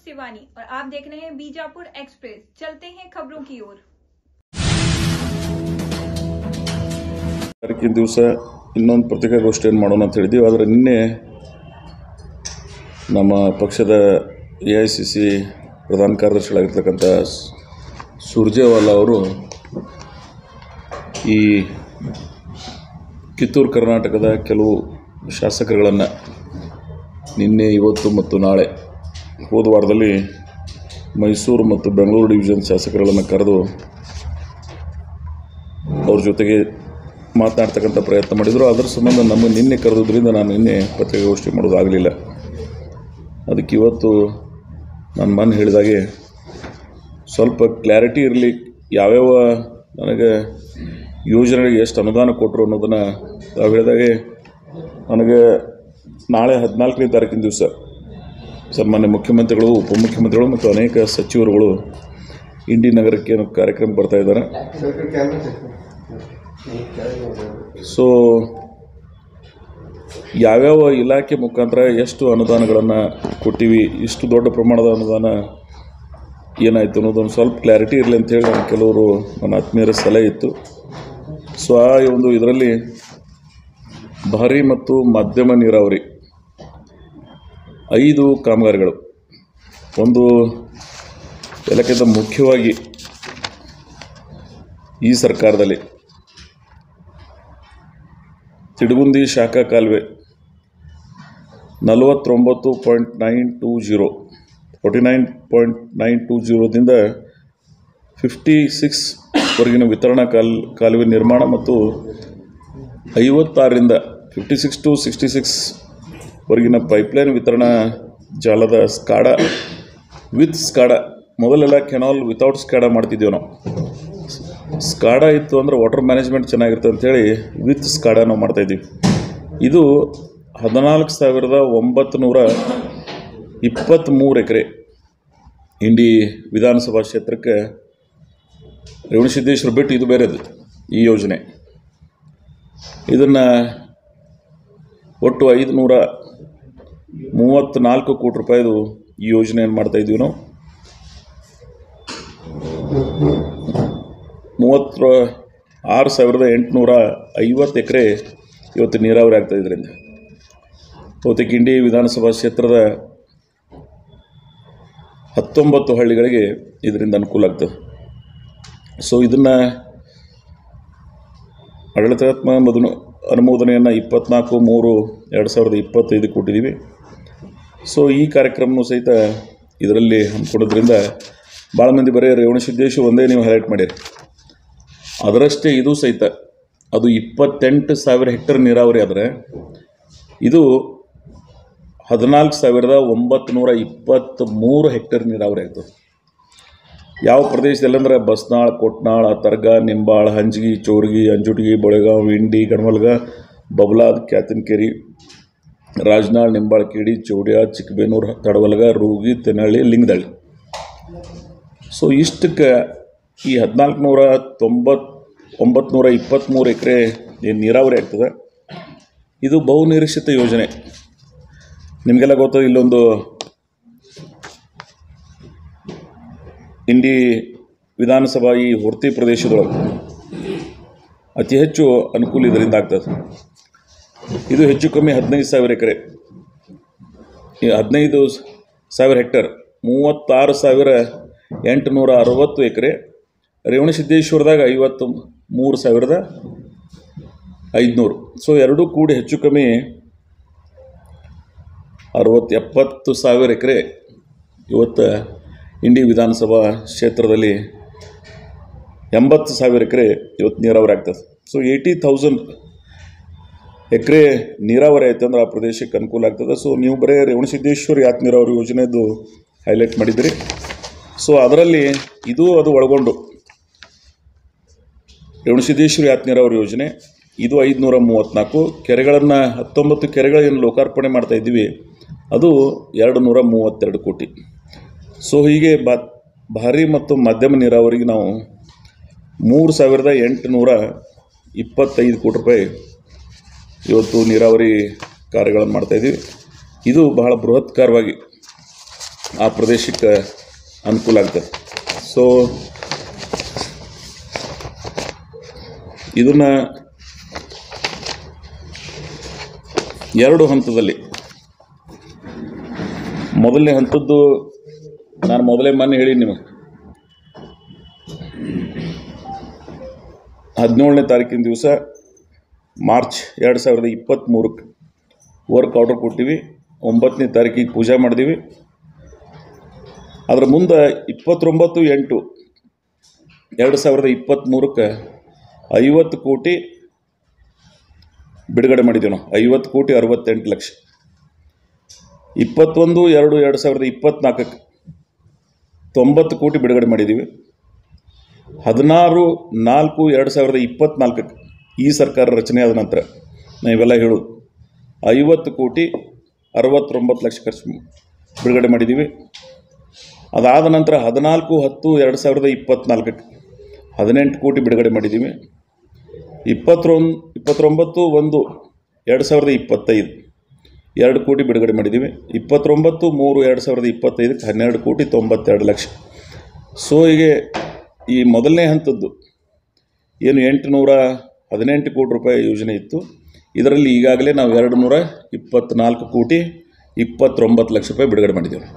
शिवानी और आप देख रहे हैं बीजापुर एक्सप्रेस। चलते हैं खबरों की ओर। ತಾರೀಕಿನ ದಿವಸ ಇನ್ನೊಂದು ಪತ್ರಿಕಾಗೋಷ್ಠಿಯನ್ನು ಮಾಡೋಣ ಅಂತ ಹೇಳಿದ್ದೀವಿ. ಆದರೆ ನಿನ್ನೆ ನಮ್ಮ ಪಕ್ಷದ AICC ಪ್ರಧಾನ ಕಾರ್ಯದರ್ಶಿಗಳಾಗಿರ್ತಕ್ಕಂಥ ಸುರ್ಜೇವಾಲಾ ಅವರು ಈ ಕಿತ್ತೂರು ಕರ್ನಾಟಕದ ಕೆಲವು ಶಾಸಕರುಗಳನ್ನು ನಿನ್ನೆ ಇವತ್ತು ಮತ್ತು ನಾಳೆ ಹೋದ ವಾರದಲ್ಲಿ ಮೈಸೂರು ಮತ್ತು ಬೆಂಗಳೂರು ಡಿವಿಷನ್ ಶಾಸಕರುಗಳನ್ನು ಕರೆದು ಅವ್ರ ಜೊತೆಗೆ ಮಾತನಾಡ್ತಕ್ಕಂಥ ಪ್ರಯತ್ನ ಮಾಡಿದರು. ಅದರ ಸಂಬಂಧ ನಮಗೆ ನಿನ್ನೆ ಕರೆದುದರಿಂದ ನಾನು ನಿನ್ನೆ ಪತ್ರಿಕಾಗೋಷ್ಠಿ ಮಾಡೋದಾಗಲಿಲ್ಲ. ಅದಕ್ಕೆ ಇವತ್ತು ನಾನು ಮೊನ್ನೆ ಹೇಳಿದಾಗೆ ಸ್ವಲ್ಪ ಕ್ಲಾರಿಟಿ ಇರಲಿ, ಯಾವ್ಯಾವ ನನಗೆ ಯೋಜನೆಗಳಿಗೆ ಎಷ್ಟು ಅನುದಾನ ಕೊಟ್ಟರು ಅನ್ನೋದನ್ನು ತಾವು ಹೇಳಿದಾಗೆ ನನಗೆ ನಾಳೆ 14ನೇ ತಾರೀಕಿನ ದಿವಸ ಸನ್ಮಾನ್ಯ ಮುಖ್ಯಮಂತ್ರಿಗಳು, ಉಪಮುಖ್ಯಮಂತ್ರಿಗಳು ಮತ್ತು ಅನೇಕ ಸಚಿವರುಗಳು ಇಂಡಿ ನಗರಕ್ಕೆ ಕಾರ್ಯಕ್ರಮ ಬರ್ತಾ ಇದ್ದಾರೆ. ಸೊ ಯಾವ್ಯಾವ ಇಲಾಖೆ ಮುಖಾಂತರ ಎಷ್ಟು ಅನುದಾನಗಳನ್ನು ಕೊಟ್ಟಿವಿ, ಇಷ್ಟು ದೊಡ್ಡ ಪ್ರಮಾಣದ ಅನುದಾನ ಏನಾಯಿತು ಅನ್ನೋದೊಂದು ಸ್ವಲ್ಪ ಕ್ಲಾರಿಟಿ ಇರಲಿ ಅಂಥೇಳಿ ನಾನು ಕೆಲವರು ನನ್ನ ಆತ್ಮೀಯರ ಸಲಹೆ ಇತ್ತು. ಸೊ ಆ ಒಂದು ಇದರಲ್ಲಿ ಭಾರಿ ಮತ್ತು ಮಧ್ಯಮ ನೀರಾವರಿ 5 ಕಾಮಗಾರಿಗಳು, ಒಂದು ಎಲ್ಲಕ್ಕಿಂತ ಮುಖ್ಯವಾಗಿ ಈ ಸರ್ಕಾರದಲ್ಲಿ ತಿಡುಗುಂದಿ ಶಾಖಾ ಕಾಲುವೆ 49.920 49.920ದಿಂದ 56ವರೆಗಿನ ವಿತರಣಾ ಕಾಲುವೆ ನಿರ್ಮಾಣ ಮತ್ತು 56ರಿಂದ 56 to 66ವರೆಗಿನ ಪೈಪ್ಲೈನ್ ವಿತರಣಾ ಜಾಲದ ಸ್ಕಾಡಾ ವಿತ್ ಸ್ಕಾಡಾ. ಮೊದಲೆಲ್ಲ ಕೆನಾಲ್ ವಿತೌಟ್ ಸ್ಕಾಡಾ ಮಾಡ್ತಿದ್ದೀವಿ ನಾವು. ಸ್ಕಾಡಾ ಇತ್ತು ಅಂದರೆ ವಾಟರ್ ಮ್ಯಾನೇಜ್ಮೆಂಟ್ ಚೆನ್ನಾಗಿರುತ್ತೆ ಅಂಥೇಳಿ ವಿತ್ ಸ್ಕಾಡಾ ನಾವು ಮಾಡ್ತಾಯಿದ್ದೀವಿ. ಇದು 14,923 ಎಕರೆ ಇಂಡಿ ವಿಧಾನಸಭಾ ಕ್ಷೇತ್ರಕ್ಕೆ ರೇವಣಸಿದ್ದೇಶ್ವರ ಬಿಟ್ಟು ಇದು ಬೇರೆದು ಈ ಯೋಜನೆ. ಇದನ್ನು ಒಟ್ಟು 534 ಕೋಟಿ ರೂಪಾಯಿದು ಈ ಯೋಜನೆಯನ್ನು ಮಾಡ್ತಾಯಿದ್ದೀವಿ ನಾವು. 36,850 ಎಕರೆ ಇವತ್ತು ನೀರಾವರಿ ಆಗ್ತದೆ. ಇದರಿಂದ ಬಹುತೇಕ ಇಂಡಿ ವಿಧಾನಸಭಾ ಕ್ಷೇತ್ರದ 19 ಹಳ್ಳಿಗಳಿಗೆ ಇದರಿಂದ ಅನುಕೂಲ ಆಗ್ತದೆ. ಸೊ ಇದನ್ನು ಆಡಳಿತಾತ್ಮಕ ಅನುಮೋದನೆಯನ್ನು 24/3/2025 ಕೊಟ್ಟಿದ್ದೀವಿ. ಸೊ ಈ ಕಾರ್ಯಕ್ರಮವೂ ಸಹಿತ ಇದರಲ್ಲಿ ಹಮ್ಮಿಕೊಳ್ಳೋದ್ರಿಂದ ಭಾಳ ಮಂದಿ ಬರೀ ರೇವಣಸಿದ್ದೇಶ್ವರ ಒಂದೇ ನೀವು ಹೈಲೈಟ್ ಮಾಡಿರಿ, ಅದರಷ್ಟೇ ಇದು ಸಹಿತ ಅದು 28,000 ಹೆಕ್ಟರ್ ನೀರಾವರಿ ಆದರೆ ಇದು 14,923 ಹೆಕ್ಟರ್ ನೀರಾವರಿ ಆಗ್ತದೆ. ಯಾವ ಪ್ರದೇಶದಲ್ಲಂದ್ರೆ ಬಸ್ನಾಳ್, ಕೊಟ್ನಾಳ್, ತರ್ಗಾ, ನಿಂಬಾಳ, ಹಂಜಗಿ, ಚೋರ್ಗಿ, ಅಂಜುಟಗಿ, ಬೊಳೆಗಾಂವ್, ಇಂಡಿ, ಗಣಮಲ್ಗ, ಬಬಲಾದ್, ಕ್ಯಾತನಕೇರಿ, ರಾಜನಾಳ್, ನಿಂಬಾಳ, ಕೇಡಿ, ಚೌಡ್ಯ, ಚಿಕ್ಕಬೇನೂರು, ತಡವಲ್ಗ, ರೂಗಿ, ತೆನಹಳ್ಳಿ, ಲಿಂಗದಳ್ಳಿ. ಸೊ ಇಷ್ಟಕ್ಕೆ ಈ 14,923 ಎಕರೆ ಏನು ನೀರಾವರಿ ಆಗ್ತದೆ, ಇದು ಬಹುನಿರೀಕ್ಷಿತ ಯೋಜನೆ. ನಿಮಗೆಲ್ಲ ಗೊತ್ತದ, ಇಲ್ಲೊಂದು ಇಂಡಿ ವಿಧಾನಸಭಾ ಈ ಹೊರ್ತಿ ಪ್ರದೇಶದೊಳಗೆ ಅತಿ ಹೆಚ್ಚು ಅನುಕೂಲ ಇದರಿಂದ ಆಗ್ತದೆ. ಇದು ಹೆಚ್ಚು ಕಮ್ಮಿ 15,000 ಎಕರೆ, 15,000 ಹೆಕ್ಟರ್, 36,860 ಎಕರೆ. ರೇವಣಸಿದ್ದೇಶ್ವರದಾಗ 53,500. ಸೊ ಎರಡೂ ಕೂಡಿ ಹೆಚ್ಚು ಕಮ್ಮಿ 60,000-70,000 ಎಕರೆ ಇವತ್ತು ಇಂಡಿ ವಿಧಾನಸಭಾ ಕ್ಷೇತ್ರದಲ್ಲಿ 80,000 ಎಕರೆ ಇವತ್ತು ನೀರಾವರಿ ಆಗ್ತದೆ. ಸೊ 80,000 ಎಕರೆ ನೀರಾವರಿ ಆಯ್ತು ಅಂದ್ರೆ ಆ ಪ್ರದೇಶಕ್ಕೆ ಅನುಕೂಲ ಆಗ್ತದೆ. ಸೊ ನೀವು ಬರೀ ರೇವಣಸಿದ್ದೇಶ್ವರ ಯಾತ್ ನೀರಾವರಿ ಯೋಜನೆದು ಹೈಲೈಟ್ ಮಾಡಿದಿರಿ. ಸೊ ಅದರಲ್ಲಿ ಇದು ಅದು ಒಳಗೊಂಡು ರೇವಣಸಿದ್ದೇಶ್ವರ ಯಾತ್ ನೀರಾವರಿ ಯೋಜನೆ ಇದು 534 ಕೆರೆಗಳನ್ನು 19 ಕೆರೆಗಳನ್ನು ಲೋಕಾರ್ಪಣೆ ಮಾಡ್ತಾ ಇದ್ದೀವಿ. ಅದು 232 ಕೋಟಿ. ಸೊ ಹೀಗೆ ಭಾರಿ ಮತ್ತು ಮಧ್ಯಮ ನೀರಾವರಿಗೆ ನಾವು 3,825 ಕೋಟಿ ರೂಪಾಯಿ ಇವತ್ತು ನೀರಾವರಿ ಕಾರ್ಯಗಳನ್ನು ಮಾಡ್ತಾಯಿದ್ದೀವಿ. ಇದು ಬಹಳ ಬೃಹತ್ಕಾರವಾಗಿ ಆ ಪ್ರದೇಶಕ್ಕೆ ಅನುಕೂಲ ಆಗ್ತದೆ. ಸೊ ಇದನ್ನು 2 ಹಂತದಲ್ಲಿ, ಮೊದಲನೇ ಹಂತದ್ದು ನಾನು ಮೊನ್ನೆ ಹೇಳೀನಿ ನಿಮಗೆ, 17ನೇ ತಾರೀಕಿನ ದಿವಸ ಮಾರ್ಚ್ 2023ಕ್ಕೆ ವರ್ಕ್ ಆರ್ಡರ್ ಕೊಟ್ಟಿವಿ. 9ನೇ ತಾರೀಕಿಗೆ ಪೂಜೆ ಮಾಡಿದೀವಿ. ಅದರ ಮುಂದೆ 29/8/2023ಕ್ಕೆ 50 ಕೋಟಿ ಬಿಡುಗಡೆ ಮಾಡಿದ್ದೀವಿ ನಾವು. 50,68,00,000. 21/2/2024ಕ್ಕೆ 90 ಕೋಟಿ ಬಿಡುಗಡೆ ಮಾಡಿದ್ದೀವಿ. 16/4/2024ಕ್ಕೆ ಈ ಸರ್ಕಾರ ರಚನೆ ಆದ ನಂತರ ನಾವೆಲ್ಲ ಹೇಳೋದು 50,69,00,000 ಖರ್ಚು ಬಿಡುಗಡೆ ಮಾಡಿದ್ದೀವಿ. ಅದಾದ ನಂತರ 14/10/2024ಕ್ಕೆ 18 ಕೋಟಿ ಬಿಡುಗಡೆ ಮಾಡಿದ್ದೀವಿ. 29/1/2025 2 ಕೋಟಿ ಬಿಡುಗಡೆ ಮಾಡಿದ್ದೀವಿ. 29/3/2025ಕ್ಕೆ 12,92,00,000. ಸೊ ಹೀಗೆ ಈ ಮೊದಲನೇ ಹಂತದ್ದು ಏನು 818 ಕೋಟಿ ರೂಪಾಯಿ ಯೋಜನೆ ಇತ್ತು, ಇದರಲ್ಲಿ ಈಗಾಗಲೇ ನಾವು 224,29,00,000 ರೂಪಾಯಿ ಬಿಡುಗಡೆ ಮಾಡಿದ್ದೇವೆ.